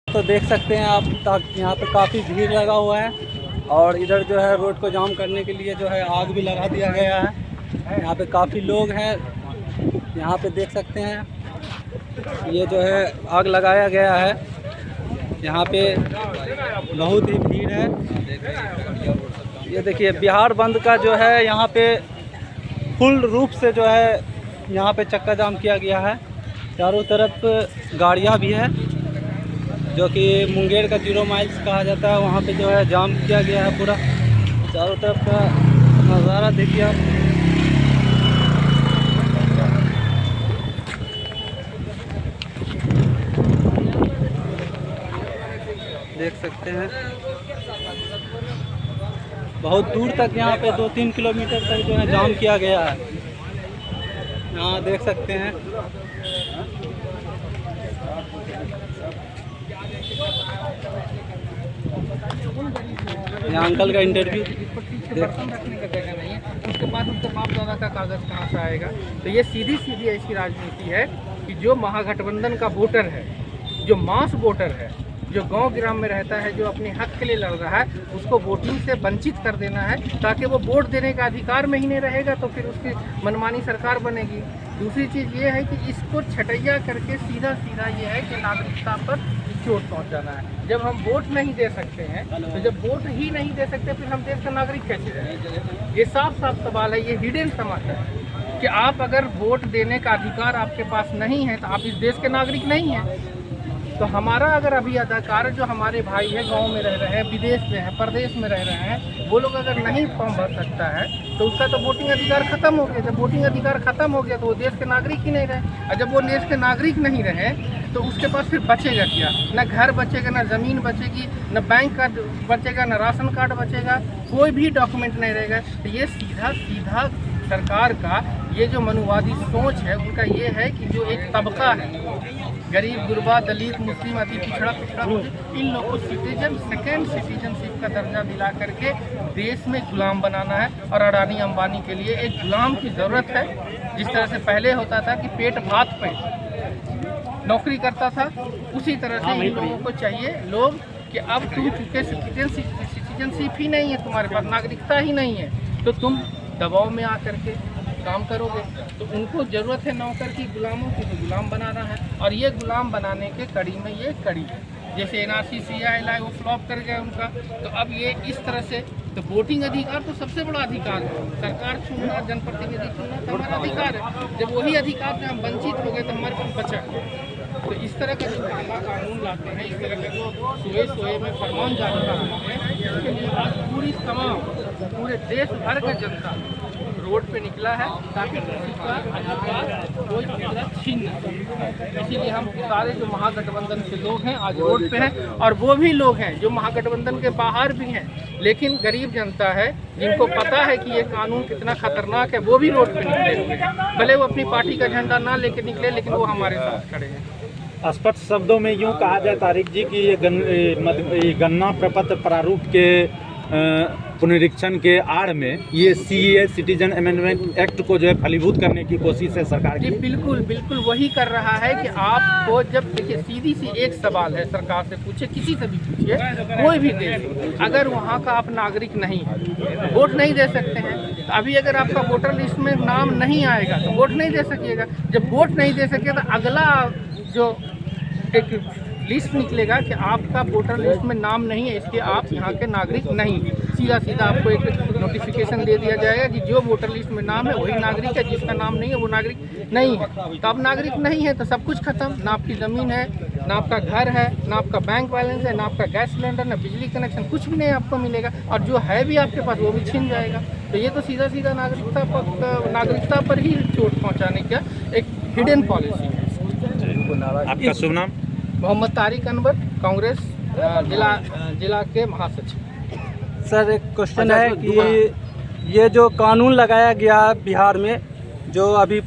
तो देख सकते हैं आप, यहाँ पे काफ़ी भीड़ लगा हुआ है और इधर जो है रोड को जाम करने के लिए जो है आग भी लगा दिया गया है। यहाँ पे काफ़ी लोग हैं, यहाँ पे देख सकते हैं ये जो है आग लगाया गया है। यहाँ पे बहुत ही भीड़ है। ये देखिए बिहार बंद का जो है यहाँ पे फुल रूप से जो है यहाँ पे चक्का जाम किया गया है। चारों तरफ गाड़ियाँ भी है, जो कि मुंगेर का 0 माइल्स कहा जाता है, वहाँ पे जो है जाम किया गया है पूरा। चारों तरफ का नज़ारा देखिए आप। देख सकते हैं बहुत दूर तक यहाँ पे 2-3 किलोमीटर तक जो है जाम किया गया है। यहाँ देख सकते हैं यहाँ अंकल का इंटरव्यू। रखने का जगह नहीं है, उसके बाद उनके बाप दादा का कागज कहाँ से आएगा। तो ये सीधी सीधी ऐसी राजनीति है कि जो महागठबंधन का वोटर है, जो मास वोटर है, जो गांव ग्राम में रहता है, जो अपने हक के लिए लड़ रहा है, उसको वोटिंग से वंचित कर देना है ताकि वो वोट देने का अधिकार में ही नहीं रहेगा, तो फिर उसकी मनमानी सरकार बनेगी। दूसरी चीज़ ये है कि इसको छटैया करके सीधा सीधा ये है कि नागरिकता पर चोट पहुंचाना है। जब हम वोट नहीं दे सकते हैं, तो जब वोट ही नहीं दे सकते फिर हम देश का नागरिक कैसे रहें? ये साफ साफ सवाल है, ये हिडन समस्या है कि आप अगर वोट देने का अधिकार आपके पास नहीं है तो आप इस देश के नागरिक नहीं हैं। तो हमारा अगर अभी अधिकार, जो हमारे भाई है गांव में रह रहे हैं, विदेश में है, प्रदेश में रह रहे हैं, वो लोग अगर नहीं फॉर्म भर सकता है तो उसका तो वोटिंग अधिकार खत्म हो गया। जब वोटिंग अधिकार खत्म हो गया तो वो देश के नागरिक ही नहीं रहे, और जब वो देश के नागरिक नहीं रहे तो उसके पास फिर बचेगा क्या? न घर बचेगा, न ज़मीन बचेगी, न बैंक कार्ड बचेगा, न राशन कार्ड बचेगा, कोई भी डॉक्यूमेंट नहीं रहेगा। तो ये सीधा सीधा सरकार का ये जो मनुवादी सोच है उनका ये है कि जो एक तबका है, गरीब गुरबा, दलित, मुस्लिम, अति पिछड़ा, इन लोगों को सेकेंड सिटीजनशिप का दर्जा दिला करके देश में गुलाम बनाना है। और अडानी अंबानी के लिए एक गुलाम की ज़रूरत है। जिस तरह से पहले होता था कि पेट भात पे नौकरी करता था, उसी तरह से इन लोगों को चाहिए लोग कि अब तुम चूँकि सिटीजनशिप ही नहीं है, तुम्हारे पास नागरिकता ही नहीं है, तो तुम दबाव में आकर के काम करोगे। तो उनको ज़रूरत है नौकर की, गुलामों की, तो गुलाम बनाना है। और ये गुलाम बनाने के कड़ी में ये कड़ी है। जैसे NRC CI वो फ्लॉप कर गया उनका, तो अब ये इस तरह से। तो वोटिंग अधिकार तो सबसे बड़ा अधिकार है, सरकार चुनना, जनप्रतिनिधि चुनना तो हमारा अधिकार है। जब वही अधिकार से हम वंचित हो गए तो हमारे पास बचा। तो इस तरह का जो पहला कानून लाते हैं, इस तरह का जो सोए में फरमान जारी कराते हैं, उसके लिए आज पूरे देश भर का जनता रोड पे निकला है ताकि किसी का अधिकार कोई दूसरा छीन न सके। इसीलिए हम सारे जो महागठबंधन के लोग हैं आज रोड पे हैं, और वो भी लोग हैं जो महागठबंधन के बाहर भी हैं, लेकिन गरीब जनता है जिनको पता है कि ये कानून कितना खतरनाक है, वो भी रोड पे निकले हुए हैं। भले वो अपनी पार्टी का झंडा ना लेके निकले, लेकिन वो हमारे साथ खड़े हैं। स्पष्ट शब्दों में यूँ कहा जाए तारिक जी कि ये गन्ना प्रपत्र प्रारूप के पुनरीक्षण के आड़ में ये CAA सिटीजन अमेंडमेंट एक्ट को जो है फलीभूत करने की कोशिश है सरकार की। जी बिल्कुल बिल्कुल वही कर रहा है कि आपको जब देखिए सीधी सी एक सवाल है, सरकार से पूछे, किसी से भी पूछिए, कोई भी देश अगर वहाँ का आप नागरिक नहीं है, वोट नहीं दे सकते हैं। तो अभी अगर आपका वोटर लिस्ट में नाम नहीं आएगा तो वोट नहीं दे सकिएगा। जब वोट नहीं दे सके तो अगला जो एक लिस्ट निकलेगा कि आपका वोटर लिस्ट में नाम नहीं है, इसके आप यहाँ के नागरिक नहीं। सीधा सीधा आपको एक नोटिफिकेशन दे दिया जाएगा कि जो वोटर लिस्ट में नाम है वही नागरिक है, जिसका नाम नहीं है वो नागरिक नहीं है। तो अब नागरिक नहीं है तो सब कुछ खत्म, ना आपकी ज़मीन है, ना आपका घर है, ना आपका बैंक बैलेंस है, ना आपका गैस सिलेंडर, ना बिजली कनेक्शन, कुछ भी नहीं आपको मिलेगा। और जो है भी आपके पास वो भी छीन जाएगा। तो ये तो सीधा सीधा नागरिकता पर ही चोट पहुँचाने का एक हिडन पॉलिसी है। आपका शुभ नाम? मोहम्मद तारिक अनवर, कांग्रेस जिला के महासचिव। सर एक क्वेश्चन है कि ये जो कानून लगाया गया है बिहार में, जो अभी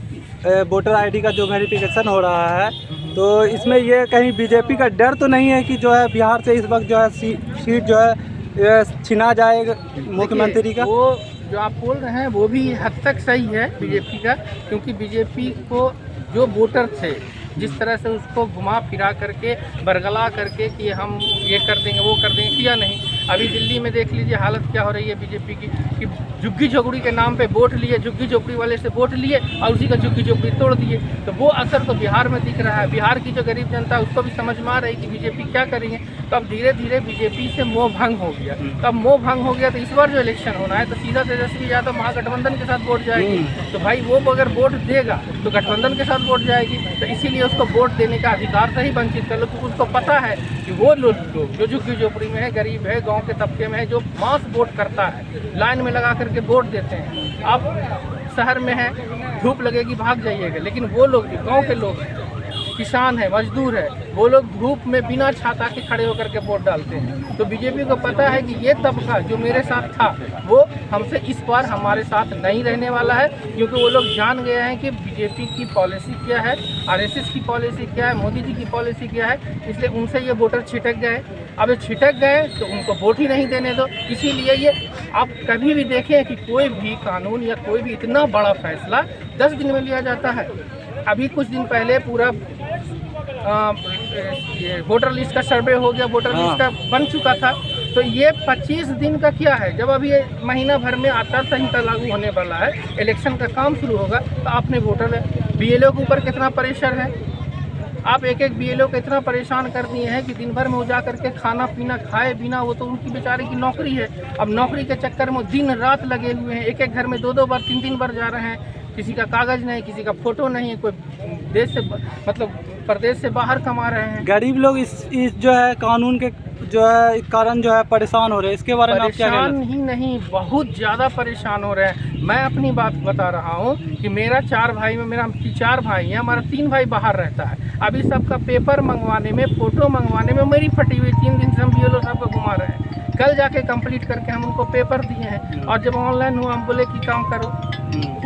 वोटर ID का जो वेरिफिकेशन हो रहा है, तो इसमें ये कहीं बीजेपी का डर तो नहीं है कि जो है बिहार से इस वक्त जो है सीट जो है छीना जाएगा मुख्यमंत्री का? वो जो आप बोल रहे हैं वो भी हद तक सही है बीजेपी का, क्योंकि बीजेपी को जो वोटर थे जिस तरह से उसको घुमा फिरा करके बरगला करके कि हम ये कर देंगे वो कर देंगे, किया नहीं। अभी दिल्ली में देख लीजिए हालत क्या हो रही है बीजेपी की, कि झुग्गी झोपड़ी के नाम पे वोट लिए, झुग्गी झोपड़ी वाले से वोट लिए और उसी का झुग्गी झोपड़ी तोड़ दिए। तो वो असर तो बिहार में दिख रहा है। बिहार की जो गरीब जनता है उसको भी समझ में आ रही है कि बीजेपी क्या करेंगे। तो अब धीरे धीरे बीजेपी से मोह भंग हो गया। तब मोह भंग हो गया तो इस बार जो इलेक्शन होना है तो सीधा तेजस्वी यादव महागठबंधन के साथ वोट जाएगी। तो भाई वो अगर वोट देगा तो गठबंधन के साथ वोट जाएगी। तो इसीलिए उसको वोट देने का अधिकार से ही वंचित कर लो, क्योंकि उसको पता है कि वो लोग जो झुग्गी झोपड़ी में है, गरीब है, गाँव के तबके में है, जो मास वोट करता है, लाइन में लगा करके वोट देते हैं। आप शहर में है, धूप लगेगी भाग जाइएगा, लेकिन वो लोग जो गाँव के लोग हैं, किसान है, मजदूर है, वो लोग धूप में बिना छाता के खड़े होकर के वोट डालते हैं। तो बीजेपी को पता है कि ये तबका जो मेरे साथ था वो हमसे इस बार हमारे साथ नहीं रहने वाला है, क्योंकि वो लोग जान गए हैं कि बीजेपी की पॉलिसी क्या है, आरएसएस की पॉलिसी क्या है, मोदी जी की पॉलिसी क्या है। इसलिए उनसे ये वोटर छिटक गए। अब ये छिटक गए तो उनको वोट ही नहीं देने दो। इसीलिए ये आप कभी भी देखें कि कोई भी कानून या कोई भी इतना बड़ा फैसला 10 दिन में लिया जाता है। अभी कुछ दिन पहले पूरा ये वोटर लिस्ट का सर्वे हो गया, वोटर लिस्ट का बन चुका था। तो ये 25 दिन का क्या है, जब अभी ये महीना भर में आचार संहिता लागू होने वाला है, इलेक्शन का काम शुरू होगा, तो आपने वोटर बीएलओ के ऊपर कितना प्रेशर है। आप एक एक बीएलओ को इतना परेशान कर दिए हैं कि दिन भर में वो जा करके खाना पीना खाए बिना, वो तो उनकी बेचारे की नौकरी है। अब नौकरी के चक्कर में दिन रात लगे हुए हैं, एक एक घर में 2-2 बार 3-3 बार जा रहे हैं। किसी का कागज नहीं, किसी का फोटो नहीं है, कोई देश से मतलब प्रदेश से बाहर कमा रहे हैं। गरीब लोग इस जो है कानून के जो है कारण जो है परेशान हो रहे हैं, इसके बारे में आप क्या कहना? परेशान ही नहीं, बहुत ज़्यादा परेशान हो रहे हैं। मैं अपनी बात बता रहा हूँ कि मेरा 4 भाई में, मेरा 4 भाई हैं, हमारा 3 भाई बाहर रहता है। अभी सबका पेपर मंगवाने में, फ़ोटो मंगवाने में मेरी फटी हुई 3 दिन से हम बीएलओ साहब को घुमा रहे हैं। कल जाके कंप्लीट करके हम उनको पेपर दिए हैं, और जब ऑनलाइन हुआ हम बोले कि काम करो,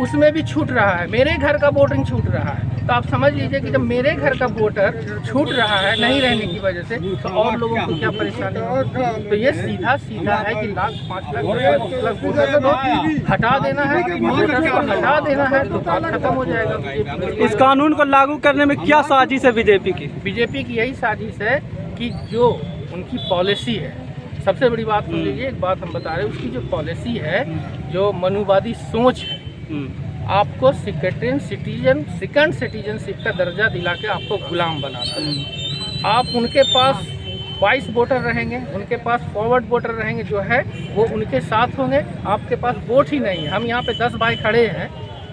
उसमें भी छूट रहा है। मेरे घर का वोटिंग छूट रहा है। तो आप समझ लीजिए कि जब मेरे घर का वोटर छूट रहा है नहीं रहने की वजह से, तो और लोगों को क्या परेशानी होगी। तो ये सीधा सीधा है कि 5 लाख वोटर को हटा देना है, वोटर को हटा देना है तो बात खत्म हो जाएगा। इस कानून को लागू करने में क्या साजिश है बीजेपी की? बीजेपी की यही साजिश है कि जो उनकी पॉलिसी है, सबसे बड़ी बात सुन लीजिए, एक बात हम बता रहे हैं, उसकी जो पॉलिसी है, जो मनुवादी सोच है, आपको सेकंड सिटीजनशिप का दर्जा दिला के आपको गुलाम बनाना है। आप उनके पास 22 वोटर रहेंगे, उनके पास फॉरवर्ड वोटर रहेंगे, जो है वो उनके साथ होंगे। आपके पास वोट ही नहीं है। हम यहाँ पे 10 भाई खड़े हैं,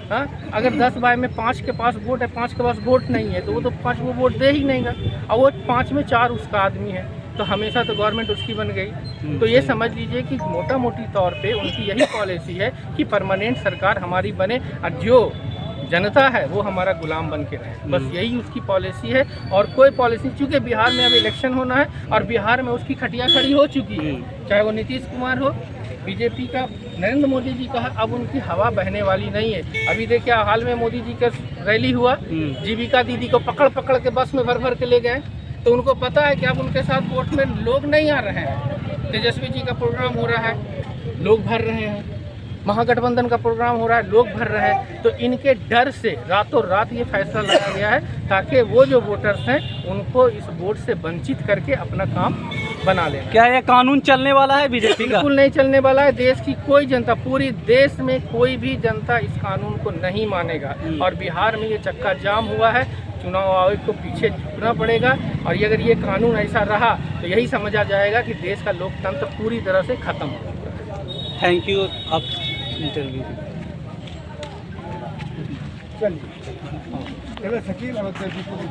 हाँ, अगर 10 भाई में 5 के पास वोट है, 5 के पास वोट नहीं है, तो वो तो 5 वो वोट दे ही नहीं गा। और वो 5 में 4 उसका आदमी है, तो हमेशा तो गवर्नमेंट उसकी बन गई। तो ये समझ लीजिए कि मोटा मोटी तौर पे उनकी यही पॉलिसी है कि परमानेंट सरकार हमारी बने और जो जनता है वो हमारा गुलाम बन के रहे। बस यही उसकी पॉलिसी है और कोई पॉलिसी। चूँकि बिहार में अब इलेक्शन होना है और बिहार में उसकी खटिया खड़ी हो चुकी है, चाहे वो नीतीश कुमार हो, बीजेपी का नरेंद्र मोदी जी का है, अब उनकी हवा बहने वाली नहीं है। अभी देखिए हाल में मोदी जी का रैली हुआ, जीविका दीदी को पकड़ पकड़ के बस में भर भर के ले गए। तो उनको पता है कि अब उनके साथ वोट में लोग नहीं आ रहे हैं। तेजस्वी जी का प्रोग्राम हो रहा है, लोग भर रहे हैं। महागठबंधन का प्रोग्राम हो रहा है, लोग भर रहे हैं। तो इनके डर से रातों रात ये फैसला लिया गया है ताकि वो जो वोटर्स हैं उनको इस वोट से वंचित करके अपना काम बना लेना। क्या ये कानून चलने वाला है बीजेपी का? बिल्कुल नहीं चलने वाला है। देश की कोई जनता, पूरी देश में कोई भी जनता इस कानून को नहीं मानेगा। और बिहार में ये चक्का जाम हुआ है, चुनाव आयोग को पीछे झुकना पड़ेगा। और ये अगर ये कानून ऐसा रहा तो यही समझा जाएगा कि देश का लोकतंत्र पूरी तरह से खत्म हो चुका है। Thank you. आप इंटरव्यू चलिए